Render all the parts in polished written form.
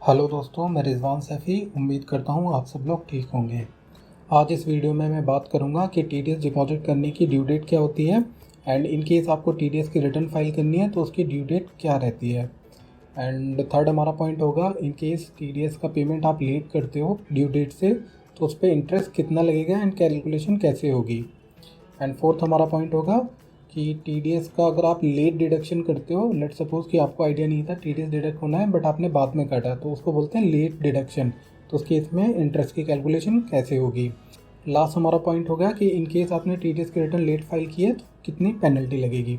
Hello दोस्तों, मैं रिजवान सैफ़ी। उम्मीद करता हूँ आप सब लोग ठीक होंगे। आज इस वीडियो में मैं बात करूँगा कि टीडीएस डिपॉज़िट करने की ड्यू डेट क्या होती है एंड इन केस आपको टीडीएस की रिटर्न फाइल करनी है तो उसकी ड्यू डेट क्या रहती है। एंड थर्ड हमारा पॉइंट होगा, इन केस टीडीएस का पेमेंट आप लेट करते हो ड्यू डेट से तो उस पर इंटरेस्ट कितना लगेगा एंड कैलकुलेशन कैसे होगी। एंड फोर्थ हमारा पॉइंट होगा कि टीडीएस का अगर आप लेट डिडक्शन करते हो, लेट सपोज़ कि आपको आइडिया नहीं था टीडीएस डिडक्ट होना है बट आपने बाद में काटा तो उसको बोलते हैं लेट डिडक्शन। तो उस केस में इंटरेस्ट की कैलकुलेशन कैसे होगी। लास्ट हमारा पॉइंट होगा कि इन केस आपने टीडीएस की रिटर्न लेट फाइल की है तो कितनी पेनल्टी लगेगी।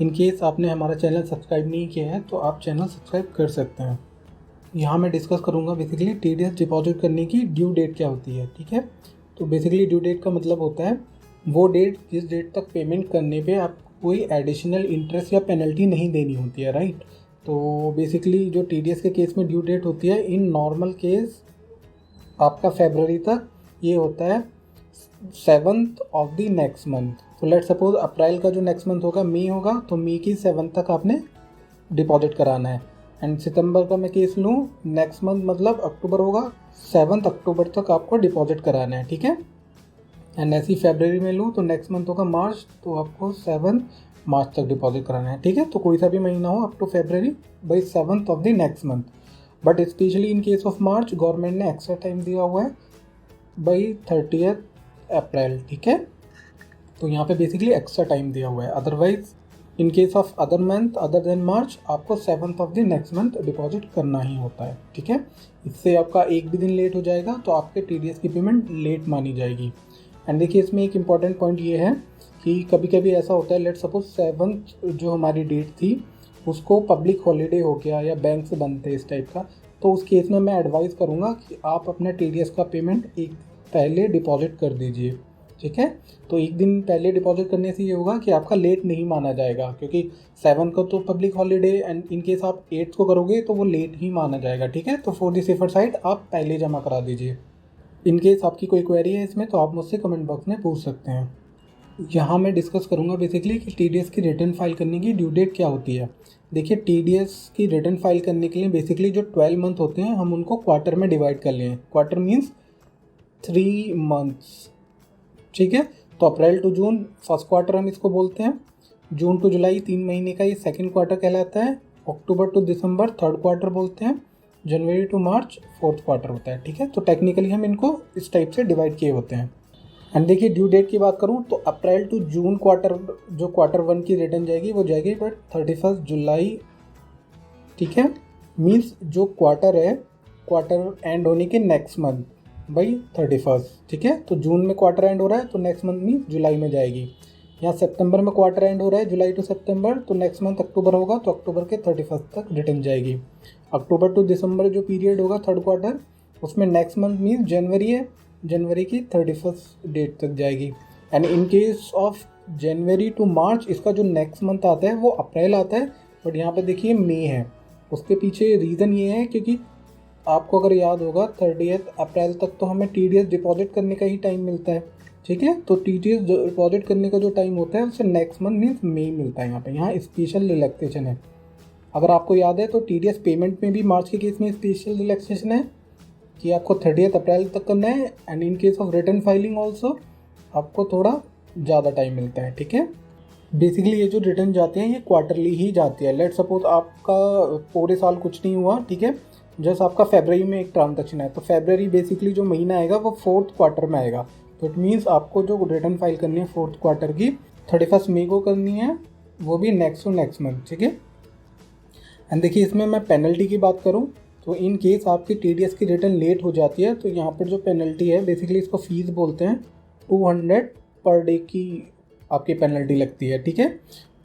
इन केस आपने हमारा चैनल सब्सक्राइब नहीं किया है तो आप चैनल सब्सक्राइब कर सकते हैं। यहाँ मैं डिस्कस करूँगा बेसिकली टीडीएस डिपॉजिट करने की ड्यू डेट क्या होती है। ठीक है, तो बेसिकली ड्यू डेट का मतलब होता है वो डेट जिस डेट तक पेमेंट करने पे आप कोई एडिशनल इंटरेस्ट या पेनल्टी नहीं देनी होती है, राइट। तो बेसिकली जो टीडीएस के केस में ड्यू डेट होती है, इन नॉर्मल केस आपका फरवरी तक ये होता है 7th of the next month. तो लेट सपोज अप्रैल का जो नेक्स्ट मंथ होगा मई होगा तो मई की 7th तक आपने डिपॉजिट कराना है। एंड सितंबर का मैं केस लूँ, नेक्स्ट मंथ मतलब अक्टूबर होगा, 7th अक्टूबर तक आपको डिपॉजिट कराना है। ठीक है, एंड ऐसी फरवरी में लूँ तो नेक्स्ट मंथ होगा मार्च, तो आपको 7 मार्च तक डिपॉजिट कराना है। ठीक है, तो कोई सा भी महीना हो up to February by 7th of the next month. But specially in case of March government ने एक्स्ट्रा टाइम दिया हुआ है बाई 30th अप्रैल। ठीक है, तो यहाँ पे बेसिकली एक्स्ट्रा टाइम दिया हुआ है। Otherwise in case of other month other than March आपको 7th of the next month deposit करना ही होता है। ठीक है, इससे आपका एक भी दिन लेट हो जाएगा तो आपके टीडीएस की पेमेंट लेट मानी जाएगी। एंड देखिए इसमें एक इम्पॉर्टेंट पॉइंट ये है कि कभी कभी ऐसा होता है, लेट सपोज 7th जो हमारी डेट थी उसको पब्लिक हॉलीडे हो गया या बैंक से बंद थे इस टाइप का, तो उस केस में मैं एडवाइस करूँगा कि आप अपना टीडीएस का पेमेंट एक पहले डिपॉजिट कर दीजिए। ठीक है, तो एक दिन पहले डिपॉजिट करने से ये होगा कि आपका लेट नहीं माना जाएगा, क्योंकि 7 को तो public holiday and in case आप 8 को करोगे तो वो लेट ही माना जाएगा। ठीक है, तो फॉर द सेफर साइड आप पहले जमा करा दीजिए। इन केस आपकी कोई क्वेरी है इसमें तो आप मुझसे कमेंट बॉक्स में पूछ सकते हैं। यहाँ मैं डिस्कस करूँगा बेसिकली कि टीडीएस की रिटर्न फाइल करने की ड्यू डेट क्या होती है। देखिए टीडीएस की रिटर्न फाइल करने के लिए बेसिकली जो 12 मंथ होते हैं हम उनको क्वार्टर में डिवाइड कर लें। Quarter means 3 months. ठीक है, तो अप्रैल टू जून फर्स्ट क्वार्टर हम इसको बोलते हैं, जून टू जुलाई 3 महीने का ये सेकंड क्वार्टर कहलाता है, अक्टूबर टू दिसंबर थर्ड क्वार्टर बोलते हैं, जनवरी टू मार्च फोर्थ क्वार्टर होता है। ठीक है, तो टेक्निकली हम इनको इस टाइप से डिवाइड किए होते हैं। एंड देखिए ड्यू डेट की बात करूँ तो अप्रैल टू जून क्वार्टर जो क्वार्टर 1 की रिटर्न जाएगी वो जाएगी बट 31 जुलाई। ठीक है, मीन्स जो क्वार्टर है क्वार्टर एंड होने के नेक्स्ट मंथ बाई 31। ठीक है, तो जून में क्वार्टर एंड हो रहा है तो नेक्स्ट मंथ मीन्स जुलाई में जाएगी। यहाँ सितंबर में क्वार्टर एंड हो रहा है जुलाई टू सितंबर, तो नेक्स्ट मंथ अक्टूबर होगा तो अक्टूबर के 31 तक रिटर्न जाएगी। अक्टूबर टू दिसंबर जो पीरियड होगा थर्ड क्वार्टर उसमें नेक्स्ट मंथ मीन्स जनवरी है, जनवरी की 31 डेट तक जाएगी। And in case of January to March इसका जो नेक्स्ट मंथ आता है वो अप्रैल आता है, बट यहाँ पे देखिए मई है। उसके पीछे रीज़न ये है क्योंकि आपको अगर याद होगा 30 अप्रैल तक तो हमें टीडीएस डिपॉजिट करने का ही टाइम मिलता है। ठीक है, तो टीडीएस डिपॉजिट करने का जो टाइम होता है उससे नेक्स्ट मंथ मीन्स मई मिलता है। यहाँ स्पेशल रिलैक्सेशन है। अगर आपको याद है तो टीडीएस पेमेंट में भी मार्च के केस में स्पेशल रिलैक्सेशन है कि आपको 30 अप्रैल तक करना है, and in case of return filing also आपको थोड़ा ज़्यादा टाइम मिलता है। ठीक है, बेसिकली ये जो रिटर्न जाते हैं ये क्वार्टरली ही जाती है। लेट सपोज आपका पूरे साल कुछ नहीं हुआ, ठीक है, जस्ट आपका फरवरी में एक ट्रांजेक्शन है तो फरवरी बेसिकली जो महीना आएगा वो फोर्थ क्वार्टर में आएगा। तो इट मीन्स आपको जो रिटर्न फाइल करनी है फोर्थ क्वार्टर की 31 मई को करनी है, वो भी नेक्स्ट टू नेक्स्ट मंथ। ठीक है, एंड देखिए इसमें मैं पेनल्टी की बात करूं तो इन केस आपकी टीडीएस की रिटर्न लेट हो जाती है तो यहाँ पर जो पेनल्टी है बेसिकली इसको फीस बोलते हैं, 200 पर डे की आपकी पेनल्टी लगती है। ठीक है,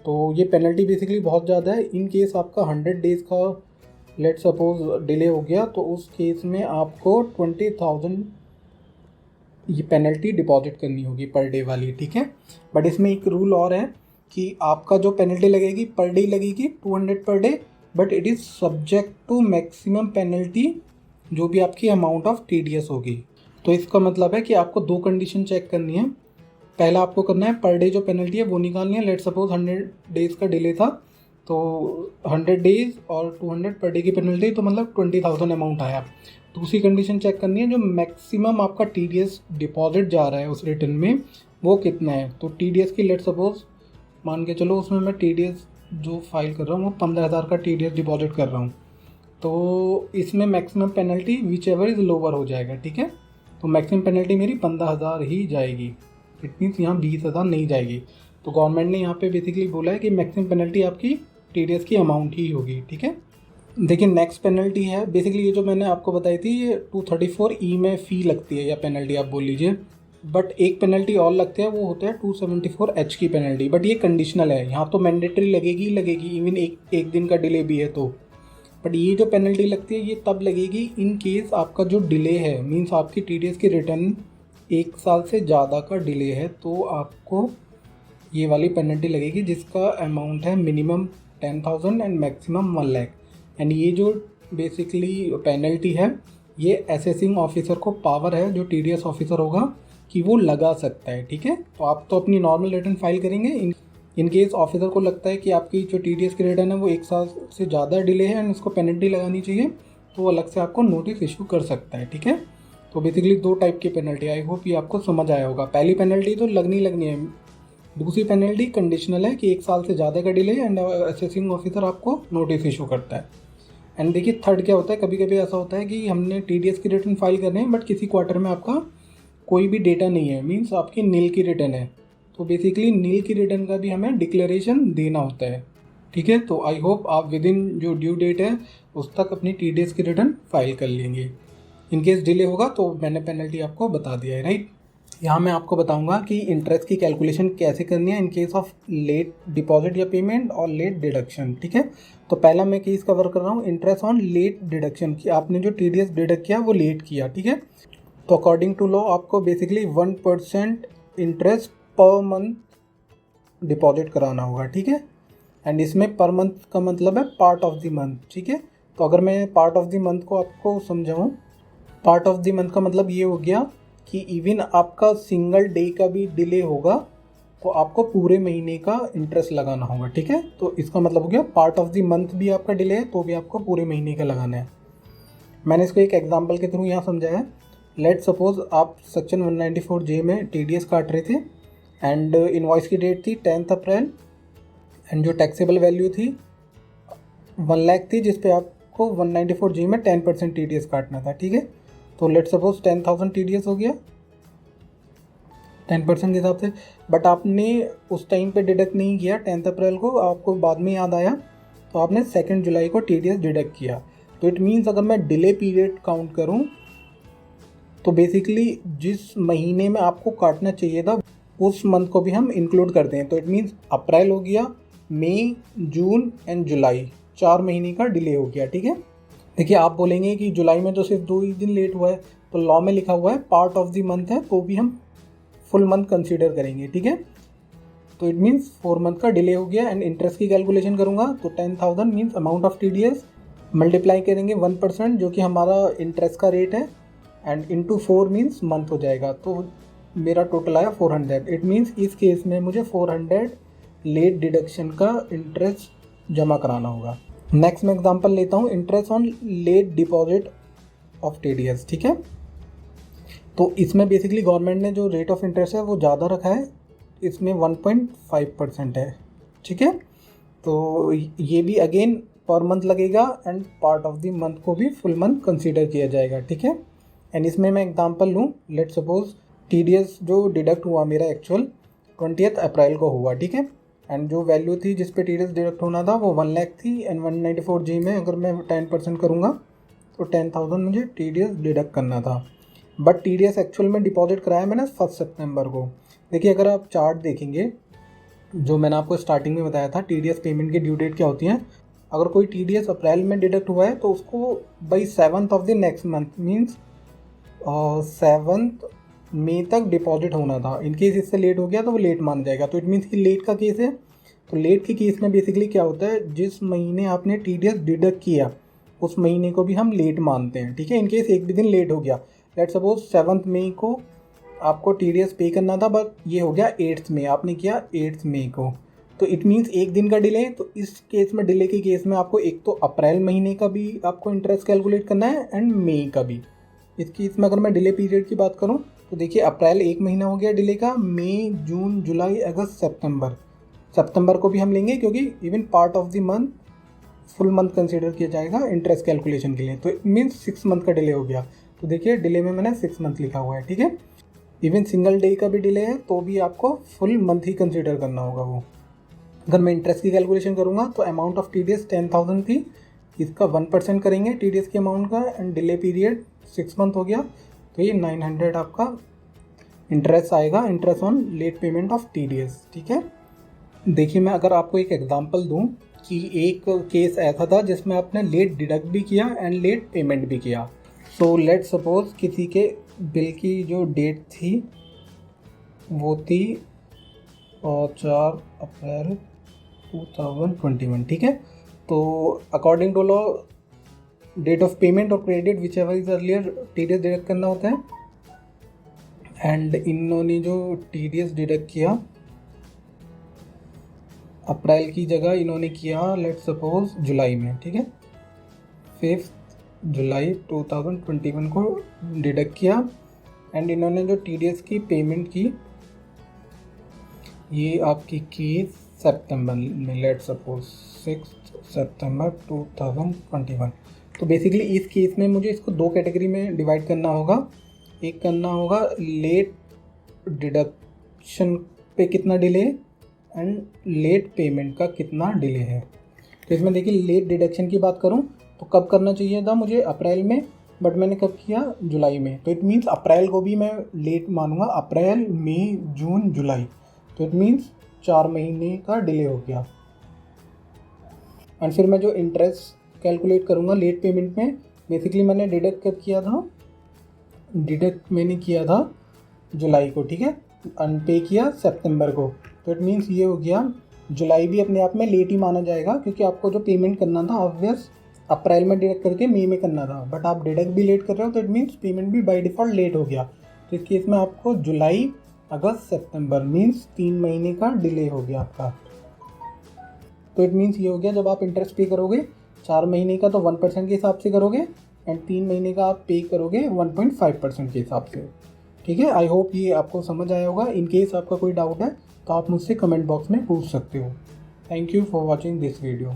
तो ये पेनल्टी बेसिकली बहुत ज़्यादा है। इन केस आपका 100 डेज़ का लेट सपोज डिले हो गया तो उस केस में आपको 20,000 ये पेनल्टी डिपॉजिट करनी होगी पर डे वाली। ठीक है, बट इसमें एक रूल और है कि आपका जो पेनल्टी लगेगी पर डे लगेगी 200 per day, but it is subject to maximum penalty जो भी आपकी अमाउंट ऑफ टीडीएस होगी। तो इसका मतलब है कि आपको 2 कंडीशन चेक करनी है। पहला आपको करना है पर डे जो पेनल्टी है वो निकालनी है। लेट सपोज 100 डेज़ का डिले था तो 100 डेज और 200 पर डे की पेनल्टी, तो मतलब 20,000 अमाउंट आया। दूसरी कंडीशन चेक करनी है, जो मैक्सिमम आपका TDS डिपॉजिट जा रहा है उस रिटर्न में वो कितना है। तो TDS की लेट सपोज मान के चलो, उसमें मैं TDS जो फाइल कर रहा हूँ वो 15,000 का TDS डिपॉजिट कर रहा हूँ, तो इसमें maximum penalty which ever is lower हो जाएगा, ठीक है। तो मैक्सिमम पेनल्टी मेरी 15,000 ही जाएगी, इट मीन्स यहाँ 20,000 नहीं जाएगी। तो गवर्नमेंट ने यहाँ पे बेसिकली बोला है कि मैक्सिमम पेनल्टी आपकी TDS की अमाउंट ही होगी, ठीक है। देखिए नेक्स्ट पेनल्टी है, बेसिकली ये जो मैंने आपको बताई थी, ये 234E में फ़ी लगती है या पेनल्टी आप बोल लीजिए। बट एक पेनल्टी और लगती है, वो होता है 274H की पेनल्टी, बट ये कंडीशनल है, यहाँ तो मैंडेटरी लगेगी ही लगेगी, इवन एक दिन का डिले भी है तो। बट ये जो पेनल्टी लगती है ये तब लगेगी इन केस आपका जो डिले है, मीन्स आपकी TDS की रिटर्न 1 साल से ज़्यादा का डिले है, तो आपको ये वाली पेनल्टी लगेगी, जिसका अमाउंट है minimum 10,000 and maximum 1 lakh. And ये जो बेसिकली पेनल्टी है, ये असेसिंग ऑफिसर को पावर है, जो TDS ऑफिसर होगा, कि वो लगा सकता है, ठीक है। तो आप तो अपनी नॉर्मल रिटर्न फाइल करेंगे, इन केस ऑफिसर को लगता है कि आपकी जो TDS की रिटर्न है वो 1 साल से ज़्यादा डिले है एंड उसको पेनल्टी लगानी चाहिए, तो वो अलग से आपको नोटिस इशू कर सकता है, ठीक है। तो बेसिकली 2 टाइप की पेनल्टी, आई होप ये आपको समझ आया होगा। पहली पेनल्टी तो लगनी है, दूसरी पेनल्टी कंडीशनल है कि 1 साल से ज़्यादा का डिले एंड असेसिंग ऑफिसर आपको नोटिस इशू करता है। एंड देखिए थर्ड क्या होता है, कभी कभी ऐसा होता है कि हमने TDS की रिटर्न फाइल करनी है बट किसी क्वार्टर में आपका कोई भी डेटा नहीं है, मीन्स आपकी नील की रिटर्न है, तो बेसिकली नील की रिटर्न का भी हमें डिक्लेरेशन देना होता है, ठीक है। तो आई होप आप विद इन जो ड्यू डेट है उस तक अपनी TDS की रिटर्न फाइल कर लेंगे। इनकेस डिले होगा तो मैंने पेनल्टी आपको बता दिया है, राइट। यहाँ मैं आपको बताऊंगा कि इंटरेस्ट की कैलकुलेशन कैसे करनी है in case of late deposit या पेमेंट और लेट डिडक्शन, ठीक है। तो पहला मैं केस कवर कर रहा हूँ इंटरेस्ट ऑन लेट डिडक्शन, कि आपने जो TDS डिडक्ट किया वो लेट किया, ठीक है। तो अकॉर्डिंग टू लॉ आपको basically 1% interest per month deposit कराना होगा, ठीक है। एंड इसमें पर मंथ का मतलब है पार्ट ऑफ द मंथ, ठीक है। तो अगर मैं पार्ट ऑफ द मंथ को आपको समझाऊँ, पार्ट ऑफ द मंथ का मतलब ये हो गया कि इवन आपका सिंगल डे का भी डिले होगा तो आपको पूरे महीने का इंटरेस्ट लगाना होगा, ठीक है। तो इसका मतलब हो गया पार्ट ऑफ द मंथ भी आपका डिले है तो भी आपको पूरे महीने का लगाना है। मैंने इसको एक एग्जांपल के थ्रू यहाँ समझाया है। लेट सपोज आप सेक्शन 194J में TDS काट रहे थे एंड इनवॉइस की डेट थी 10 अप्रैल एंड जो टैक्सेबल वैल्यू थी 1 लाख थी, जिस पे आपको 194G में 10% TDS काटना था, ठीक है। तो लेट सपोज 10,000 TDS हो गया 10% के हिसाब से, बट आपने उस टाइम पे डिडक्ट नहीं किया 10 अप्रैल को, आपको बाद में याद आया तो आपने 2 जुलाई को TDS डिडक्ट किया। तो इट मीन्स अगर मैं डिले पीरियड काउंट करूं तो बेसिकली जिस महीने में आपको काटना चाहिए था उस मंथ को भी हम इंक्लूड करते हैं। तो इट मीन्स अप्रैल हो गया, मई, जून एंड जुलाई, 4 महीने का डिले हो गया, ठीक है। देखिए आप बोलेंगे कि जुलाई में तो सिर्फ 2 ही दिन लेट हुआ है, तो लॉ में लिखा हुआ है पार्ट ऑफ द मंथ है तो भी हम फुल मंथ कंसीडर करेंगे, ठीक है। तो इट मीन्स 4 मंथ का डिले हो गया एंड इंटरेस्ट की कैलकुलेशन करूंगा तो 10,000 means amount of TDS multiply करेंगे 1% जो कि हमारा इंटरेस्ट का रेट है एंड इंटू 4 मीन्स मंथ हो जाएगा, तो मेरा टोटल आया 400। इट मीन्स इस केस में मुझे 400 लेट डिडक्शन का इंटरेस्ट जमा कराना होगा। नेक्स्ट मैं एग्जांपल लेता हूँ interest on late deposit of TDS, ठीक है। तो इसमें बेसिकली गवर्नमेंट ने जो रेट ऑफ इंटरेस्ट है वो ज़्यादा रखा है, इसमें 1.5% है, ठीक है। तो ये भी अगेन पर मंथ लगेगा and part of the month को भी फुल मंथ कंसीडर किया जाएगा, ठीक है। एंड इसमें मैं एग्जांपल लूँ, लेट सपोज TDS जो डिडक्ट हुआ मेरा एक्चुअल 20 अप्रैल को हुआ, ठीक है। एंड जो वैल्यू थी जिस पे TDS डिडक्ट होना था वो 1 लाख थी एंड 194G में अगर मैं 10% करूँगा तो 10,000 मुझे TDS डिडक्ट करना था। बट TDS एक्चुअल में डिपॉजिट कराया मैंने 1 सितंबर को। देखिए अगर आप चार्ट देखेंगे जो मैंने आपको स्टार्टिंग में बताया था TDS पेमेंट की ड्यू डेट क्या होती है, अगर कोई TDS अप्रैल में डिडक्ट हुआ है तो उसको by 7th of the next month means 7 मई तक डिपॉजिट होना था। इनकेस इससे लेट हो गया तो वो लेट मान जाएगा, तो इट मीन्स कि लेट का केस है। तो लेट के केस में बेसिकली क्या होता है, जिस महीने आपने TDS डिडक्ट किया उस महीने को भी हम लेट मानते हैं, ठीक है। इनकेस एक भी दिन लेट हो गया, लेट सपोज 7 मई को आपको TDS पे करना था बट ये हो गया 8 मई, आपने किया 8 मई को, तो इट मीन्स एक दिन का डिले। तो इस केस में, डिले के केस में आपको एक तो अप्रैल महीने का भी आपको इंटरेस्ट कैलकुलेट करना है एंड मई का भी। इस केस में अगर मैं डिले पीरियड की बात करूं तो देखिए, अप्रैल एक महीना हो गया डिले का, मई, जून, जुलाई, अगस्त, सितंबर को भी हम लेंगे क्योंकि even part of the month, full month consider किया जाएगा इंटरेस्ट कैलकुलेशन के लिए। तो इट मीन्स 6 मंथ का डिले हो गया। तो देखिए डिले में मैंने 6 मंथ लिखा हुआ है, ठीक है। इवन सिंगल डे का भी डिले है तो भी आपको फुल मंथ ही कंसीडर करना होगा वो। अगर मैं इंटरेस्ट की कैलकुलेशन करूँगा तो अमाउंट ऑफ TDS 10,000 थी, इसका 1% करेंगे TDS के अमाउंट का, एंड डिले पीरियड 6 मंथ हो गया, तो ये 900 आपका इंटरेस्ट आएगा, interest on late payment of TDS, ठीक है। देखिए मैं अगर आपको एक एग्जांपल दूं कि एक केस ऐसा था जिसमें आपने लेट डिडक्ट भी किया एंड लेट पेमेंट भी किया। सो लेट सपोज किसी के बिल की जो डेट थी वो थी 4 अप्रैल 2021, ठीक है। तो according to law date of payment और credit whichever is earlier TDS deduct करना होता है। एंड इन्होंने जो TDS डिडक्ट किया अप्रैल की जगह इन्होंने किया लेट सपोज जुलाई में, ठीक है। 5 जुलाई 2021 को डिडक्ट किया एंड इन्होंने जो TDS की पेमेंट की ये आपकी की सितंबर में, लेट सपोज 6 सितंबर 2021। तो बेसिकली इस केस में मुझे इसको 2 कैटेगरी में डिवाइड करना होगा। एक करना होगा लेट डिडक्शन पे कितना डिले एंड लेट पेमेंट का कितना डिले है। तो इसमें देखिए लेट डिडक्शन की बात करूं तो कब करना चाहिए था मुझे, अप्रैल में, बट मैंने कब किया, जुलाई में। तो इट मीन्स अप्रैल को भी मैं लेट मानूंगा, अप्रैल, मई, जून, जुलाई। तो इट मीन्स 4 महीने का डिले हो गया। एंड फिर मैं जो इंटरेस्ट कैलकुलेट करूँगा लेट पेमेंट में, बेसिकली मैंने डिडक्ट कब किया था, डिडक्ट मैंने किया था जुलाई को, ठीक है, अनपे किया सितंबर को। तो इट मीन्स ये हो गया, जुलाई भी अपने आप में लेट ही माना जाएगा क्योंकि आपको जो पेमेंट करना था ऑब्वियस अप्रैल में डिडक्ट करके मई में करना था, बट आप डिडक्ट भी लेट कर रहे हो तो इट मीन्स पेमेंट भी बाय डिफ़ॉल्ट लेट हो गया। तो इस केस में आपको जुलाई, अगस्त, सितंबर मीन्स 3 महीने का डिले हो गया आपका। तो इट मीन्स ये हो गया, जब आप इंटरेस्ट पे करोगे 4 महीने का तो 1% के हिसाब से करोगे एंड 3 महीने का आप पे करोगे 1.5% के हिसाब से, ठीक है। आई होप ये आपको समझ आया होगा। इन केस आपका कोई डाउट है तो आप मुझसे कमेंट बॉक्स में पूछ सकते हो। Thank you for watching this video.